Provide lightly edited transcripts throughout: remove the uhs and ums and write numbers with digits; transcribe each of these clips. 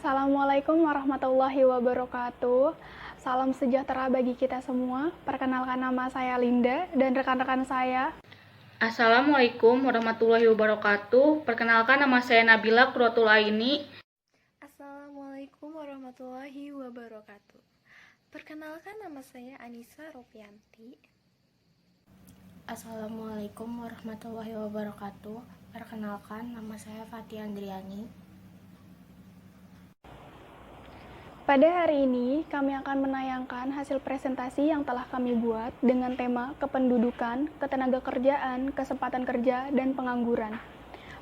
Assalamualaikum warahmatullahi wabarakatuh. Salam sejahtera bagi kita semua. Perkenalkan, nama saya Linda dan rekan-rekan saya. Assalamualaikum warahmatullahi wabarakatuh. Perkenalkan, nama saya Nabila Qurratul Aini. Assalamualaikum warahmatullahi wabarakatuh. Perkenalkan, nama saya Anissa Ropianti. Assalamualaikum warahmatullahi wabarakatuh. Perkenalkan, nama saya Fatia Andriani. Pada hari ini, kami akan menayangkan hasil presentasi yang telah kami buat dengan tema kependudukan, ketenagakerjaan, kesempatan kerja, dan pengangguran.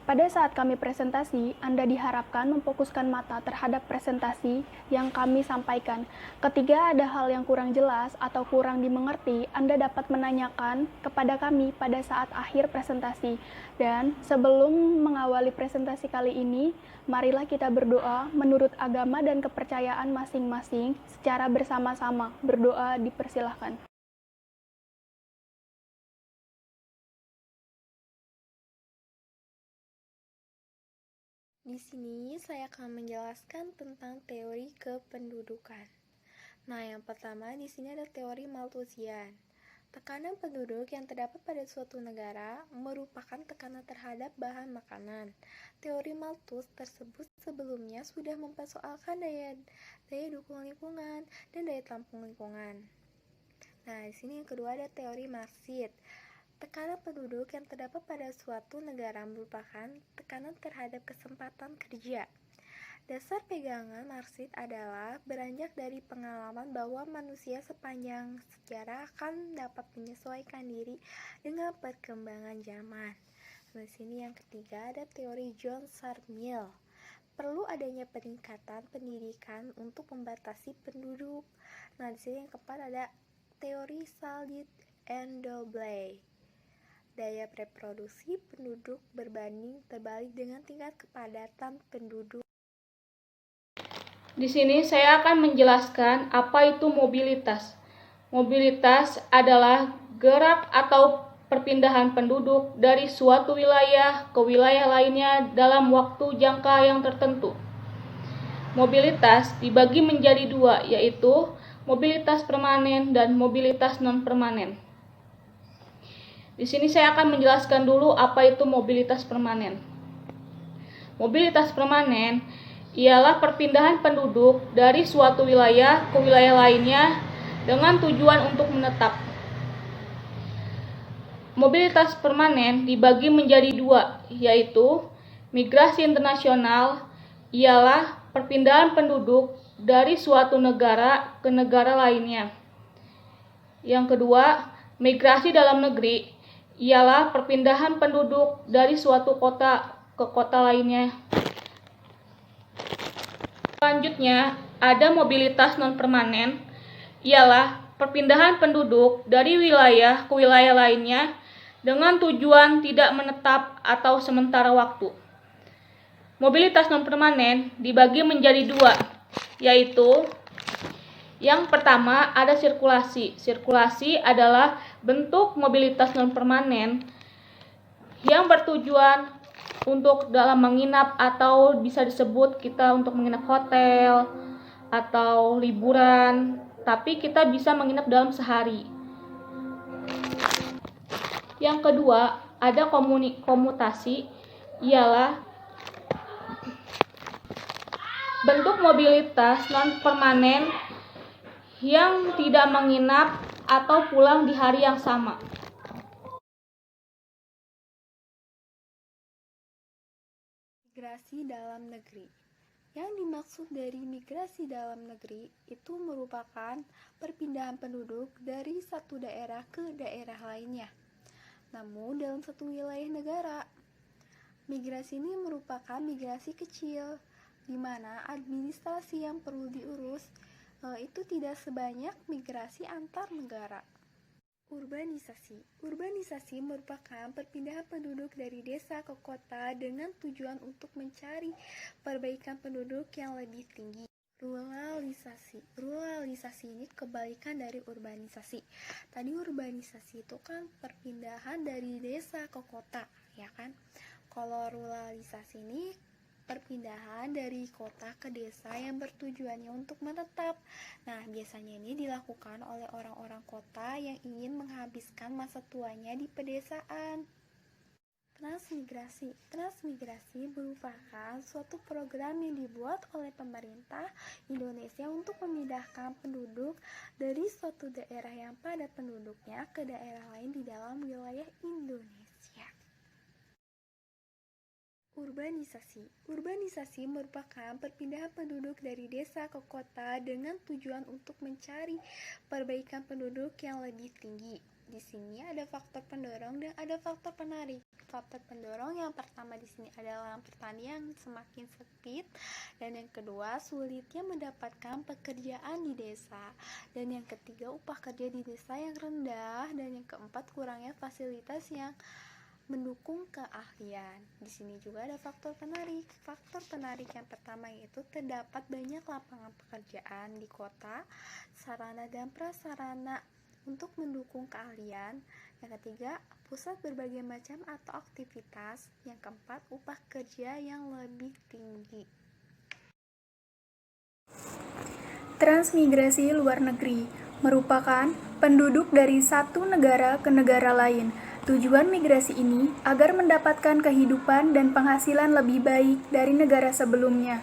Pada saat kami presentasi, Anda diharapkan memfokuskan mata terhadap presentasi yang kami sampaikan. Ketika ada hal yang kurang jelas atau kurang dimengerti, Anda dapat menanyakan kepada kami pada saat akhir presentasi. Dan sebelum mengawali presentasi kali ini, marilah kita berdoa menurut agama dan kepercayaan masing-masing secara bersama-sama. Berdoa dipersilahkan. Di sini saya akan menjelaskan tentang teori kependudukan. Nah, yang pertama di sini ada teori Malthusian. Tekanan penduduk yang terdapat pada suatu negara merupakan tekanan terhadap bahan makanan. Teori Malthus tersebut sebelumnya sudah mempersoalkan daya dukung lingkungan dan daya tampung lingkungan. Nah, di sini yang kedua ada teori Marxist. Tekanan penduduk yang terdapat pada suatu negara merupakan tekanan terhadap kesempatan kerja. Dasar pegangan Marxist adalah beranjak dari pengalaman bahwa manusia sepanjang sejarah akan dapat menyesuaikan diri dengan perkembangan zaman. Di sini yang ketiga ada teori John Stuart Mill. Perlu adanya peningkatan pendidikan untuk membatasi penduduk. Nah, di sini yang keempat ada teori Saldit and Dobley. Daya reproduksi penduduk berbanding terbalik dengan tingkat kepadatan penduduk. Di sini saya akan menjelaskan apa itu mobilitas. Mobilitas adalah gerak atau perpindahan penduduk dari suatu wilayah ke wilayah lainnya dalam waktu jangka yang tertentu. Mobilitas dibagi menjadi dua, yaitu mobilitas permanen dan mobilitas non-permanen. Di sini saya akan menjelaskan dulu apa itu mobilitas permanen. Mobilitas permanen ialah perpindahan penduduk dari suatu wilayah ke wilayah lainnya dengan tujuan untuk menetap. Mobilitas permanen dibagi menjadi dua, yaitu migrasi internasional ialah perpindahan penduduk dari suatu negara ke negara lainnya. Yang kedua, migrasi dalam negeri ialah perpindahan penduduk dari suatu kota ke kota lainnya. Selanjutnya, ada mobilitas non-permanen, ialah perpindahan penduduk dari wilayah ke wilayah lainnya dengan tujuan tidak menetap atau sementara waktu. Mobilitas non-permanen dibagi menjadi dua, yaitu yang pertama ada sirkulasi. Sirkulasi adalah bentuk mobilitas non-permanen yang bertujuan untuk dalam menginap atau bisa disebut kita untuk menginap hotel atau liburan, tapi kita bisa menginap dalam sehari. Yang kedua ada komutasi, ialah bentuk mobilitas non-permanen yang tidak menginap atau pulang di hari yang sama. Migrasi dalam negeri. Yang dimaksud dari migrasi dalam negeri itu merupakan perpindahan penduduk dari satu daerah ke daerah lainnya, namun dalam satu wilayah negara. Migrasi ini merupakan migrasi kecil, di mana administrasi yang perlu diurus itu tidak sebanyak migrasi antar negara. Urbanisasi merupakan perpindahan penduduk dari desa ke kota dengan tujuan untuk mencari perbaikan penduduk yang lebih tinggi. Ruralisasi ini kebalikan dari urbanisasi. Tadi urbanisasi itu kan perpindahan dari desa ke kota, ya kan? Kalau ruralisasi ini perpindahan dari kota ke desa yang bertujuannya untuk menetap. Nah, biasanya ini dilakukan oleh orang-orang kota yang ingin menghabiskan masa tuanya di pedesaan. Transmigrasi merupakan suatu program yang dibuat oleh pemerintah Indonesia untuk memindahkan penduduk dari suatu daerah yang padat penduduknya ke daerah lain di dalam wilayah Indonesia. Urbanisasi merupakan perpindahan penduduk dari desa ke kota dengan tujuan untuk mencari perbaikan penduduk yang lebih tinggi. Di sini ada faktor pendorong dan ada faktor penarik. Faktor pendorong yang pertama di sini adalah pertanian yang semakin sempit, dan yang kedua sulitnya mendapatkan pekerjaan di desa, dan yang ketiga upah kerja di desa yang rendah, dan yang keempat kurangnya fasilitas yang mendukung keahlian. Di sini juga ada faktor penarik. Faktor penarik yang pertama yaitu terdapat banyak lapangan pekerjaan di kota, sarana dan prasarana untuk mendukung keahlian. Yang ketiga, pusat berbagai macam atau aktivitas. Yang keempat, upah kerja yang lebih tinggi. Transmigrasi luar negeri merupakan penduduk dari satu negara ke negara lain. Tujuan migrasi ini agar mendapatkan kehidupan dan penghasilan lebih baik dari negara sebelumnya.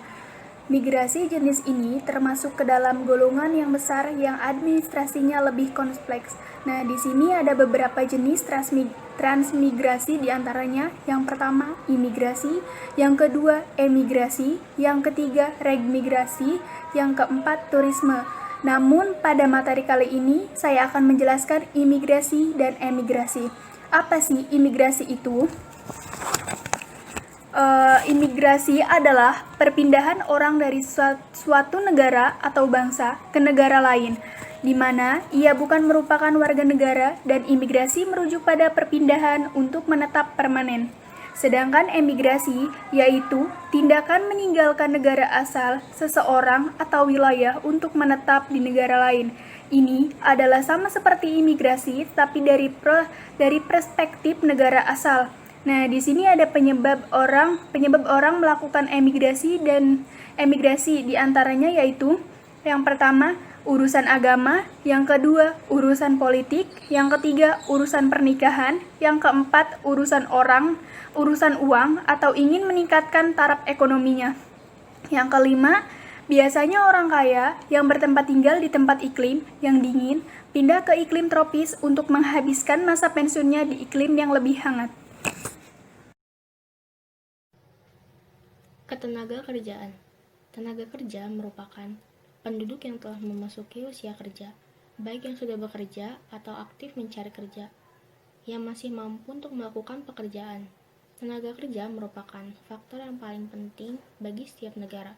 Migrasi jenis ini termasuk ke dalam golongan yang besar yang administrasinya lebih kompleks. Nah, di sini ada beberapa jenis transmigrasi diantaranya. Yang pertama, imigrasi. Yang kedua, emigrasi. Yang ketiga, remigrasi. Yang keempat, turisme. Namun, pada materi kali ini, saya akan menjelaskan imigrasi dan emigrasi. Apa sih imigrasi itu? Imigrasi adalah perpindahan orang dari suatu negara atau bangsa ke negara lain, di mana ia bukan merupakan warga negara, dan imigrasi merujuk pada perpindahan untuk menetap permanen. Sedangkan emigrasi yaitu tindakan meninggalkan negara asal seseorang atau wilayah untuk menetap di negara lain. Ini adalah sama seperti imigrasi, tapi dari perspektif negara asal. Nah, di sini ada penyebab orang melakukan emigrasi dan emigrasi diantaranya yaitu yang pertama urusan agama, yang kedua urusan politik, yang ketiga urusan pernikahan, yang keempat urusan uang atau ingin meningkatkan taraf ekonominya. Yang kelima, biasanya orang kaya yang bertempat tinggal di tempat iklim yang dingin pindah ke iklim tropis untuk menghabiskan masa pensiunnya di iklim yang lebih hangat. Ketenaga kerjaan. Tenaga kerja merupakan penduduk yang telah memasuki usia kerja, baik yang sudah bekerja atau aktif mencari kerja, yang masih mampu untuk melakukan pekerjaan. Tenaga kerja merupakan faktor yang paling penting bagi setiap negara,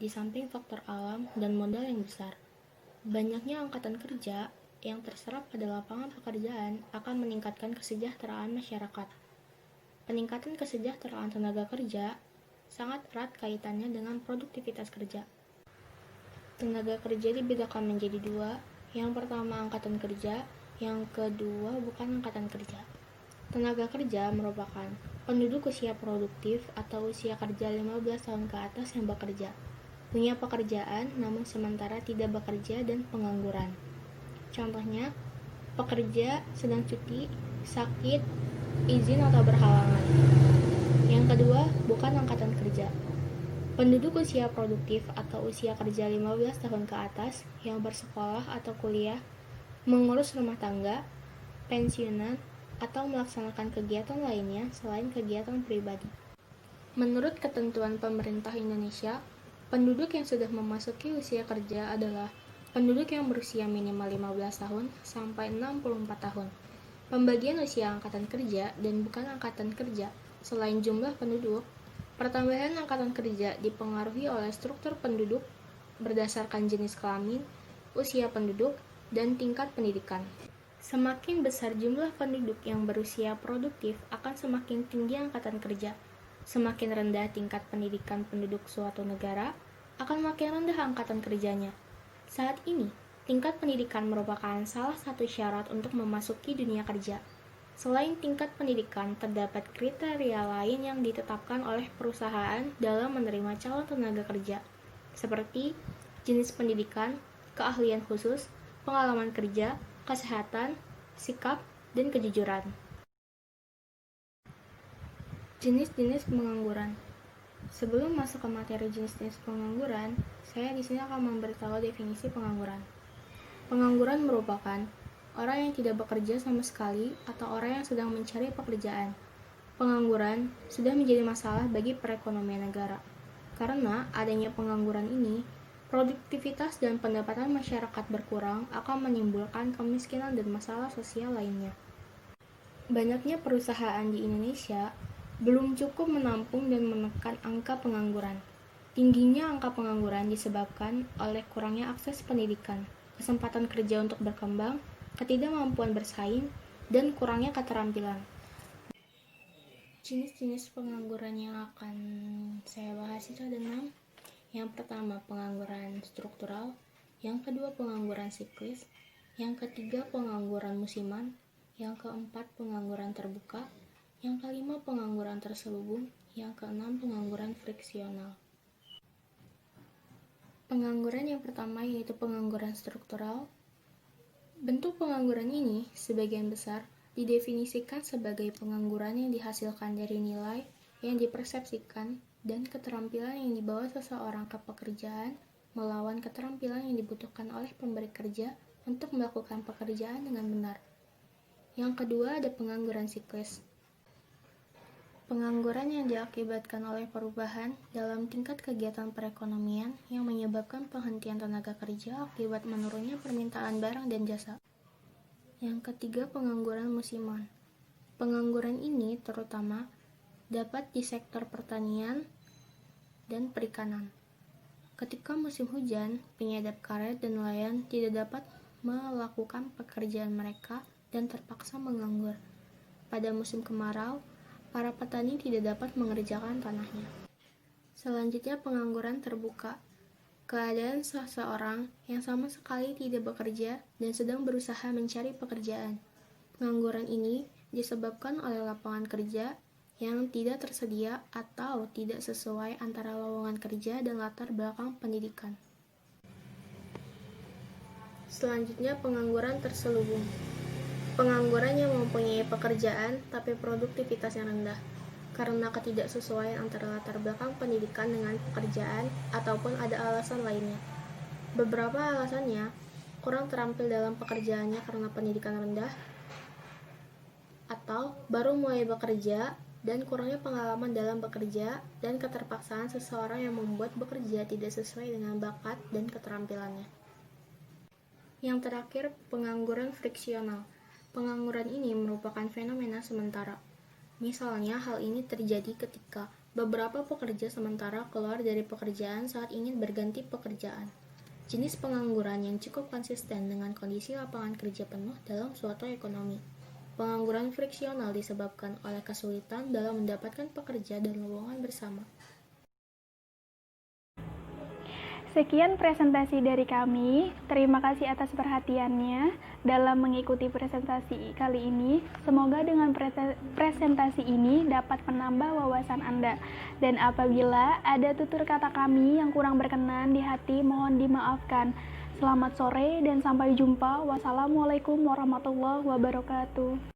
di samping faktor alam dan modal yang besar. Banyaknya angkatan kerja yang terserap pada lapangan pekerjaan akan meningkatkan kesejahteraan masyarakat. Peningkatan kesejahteraan tenaga kerja sangat erat kaitannya dengan produktivitas kerja. Tenaga kerja dibedakan menjadi dua. Yang pertama angkatan kerja, yang kedua bukan angkatan kerja. Tenaga kerja merupakan penduduk usia produktif atau usia kerja 15 tahun ke atas yang bekerja, punya pekerjaan namun sementara tidak bekerja, dan pengangguran. Contohnya, pekerja sedang cuti, sakit, izin atau berhalangan. Yang kedua, bukan angkatan kerja. Penduduk usia produktif atau usia kerja 15 tahun ke atas yang bersekolah atau kuliah, mengurus rumah tangga, pensiunan, atau melaksanakan kegiatan lainnya selain kegiatan pribadi. Menurut ketentuan pemerintah Indonesia, penduduk yang sudah memasuki usia kerja adalah penduduk yang berusia minimal 15 tahun sampai 64 tahun. Pembagian usia angkatan kerja dan bukan angkatan kerja. Selain jumlah penduduk, pertambahan angkatan kerja dipengaruhi oleh struktur penduduk berdasarkan jenis kelamin, usia penduduk, dan tingkat pendidikan. Semakin besar jumlah penduduk yang berusia produktif akan semakin tinggi angkatan kerja. Semakin rendah tingkat pendidikan penduduk suatu negara, akan makin rendah angkatan kerjanya. Saat ini, tingkat pendidikan merupakan salah satu syarat untuk memasuki dunia kerja. Selain tingkat pendidikan, terdapat kriteria lain yang ditetapkan oleh perusahaan dalam menerima calon tenaga kerja, seperti jenis pendidikan, keahlian khusus, pengalaman kerja, kesehatan, sikap, dan kejujuran. Jenis-jenis pengangguran. Sebelum masuk ke materi jenis-jenis pengangguran, saya di sini akan memberitahu definisi pengangguran. Pengangguran merupakan orang yang tidak bekerja sama sekali atau orang yang sedang mencari pekerjaan. Pengangguran sudah menjadi masalah bagi perekonomian negara. Karena adanya pengangguran ini, produktivitas dan pendapatan masyarakat berkurang akan menimbulkan kemiskinan dan masalah sosial lainnya. Banyaknya perusahaan di Indonesia belum cukup menampung dan menekan angka pengangguran. Tingginya angka pengangguran disebabkan oleh kurangnya akses pendidikan, kesempatan kerja untuk berkembang, ketidakmampuan bersaing, dan kurangnya keterampilan. Jenis-jenis pengangguran yang akan saya bahas itu ada 6. Yang pertama, pengangguran struktural. Yang kedua, pengangguran siklis. Yang ketiga, pengangguran musiman. Yang keempat, pengangguran terbuka. Yang kelima, pengangguran terselubung. Yang keenam, pengangguran friksional. Pengangguran yang pertama yaitu pengangguran struktural. Bentuk pengangguran ini sebagian besar didefinisikan sebagai pengangguran yang dihasilkan dari nilai yang dipersepsikan dan keterampilan yang dibawa seseorang ke pekerjaan melawan keterampilan yang dibutuhkan oleh pemberi kerja untuk melakukan pekerjaan dengan benar. Yang kedua ada pengangguran siklis. Pengangguran yang diakibatkan oleh perubahan dalam tingkat kegiatan perekonomian yang menyebabkan penghentian tenaga kerja akibat menurunnya permintaan barang dan jasa. Yang ketiga, pengangguran musiman. Pengangguran ini terutama dapat di sektor pertanian dan perikanan. Ketika musim hujan, penyadap karet dan nelayan tidak dapat melakukan pekerjaan mereka dan terpaksa menganggur. Pada musim kemarau, para petani tidak dapat mengerjakan tanahnya. Selanjutnya, pengangguran terbuka. Keadaan seseorang yang sama sekali tidak bekerja dan sedang berusaha mencari pekerjaan. Pengangguran ini disebabkan oleh lapangan kerja yang tidak tersedia atau tidak sesuai antara lowongan kerja dan latar belakang pendidikan. Selanjutnya, pengangguran terselubung. Pengangguran yang mempunyai pekerjaan tapi produktivitasnya rendah karena ketidaksesuaian antara latar belakang pendidikan dengan pekerjaan ataupun ada alasan lainnya. Beberapa alasannya, kurang terampil dalam pekerjaannya karena pendidikan rendah, atau baru mulai bekerja dan kurangnya pengalaman dalam bekerja dan keterpaksaan seseorang yang membuat bekerja tidak sesuai dengan bakat dan keterampilannya. Yang terakhir, pengangguran friksional. Pengangguran ini merupakan fenomena sementara. Misalnya, hal ini terjadi ketika beberapa pekerja sementara keluar dari pekerjaan saat ingin berganti pekerjaan. Jenis pengangguran yang cukup konsisten dengan kondisi lapangan kerja penuh dalam suatu ekonomi. Pengangguran friksional disebabkan oleh kesulitan dalam mendapatkan pekerja dan lowongan bersama. Sekian presentasi dari kami. Terima kasih atas perhatiannya dalam mengikuti presentasi kali ini. Semoga dengan presentasi ini dapat menambah wawasan Anda. Dan apabila ada tutur kata kami yang kurang berkenan di hati, mohon dimaafkan. Selamat sore dan sampai jumpa. Wassalamualaikum warahmatullahi wabarakatuh.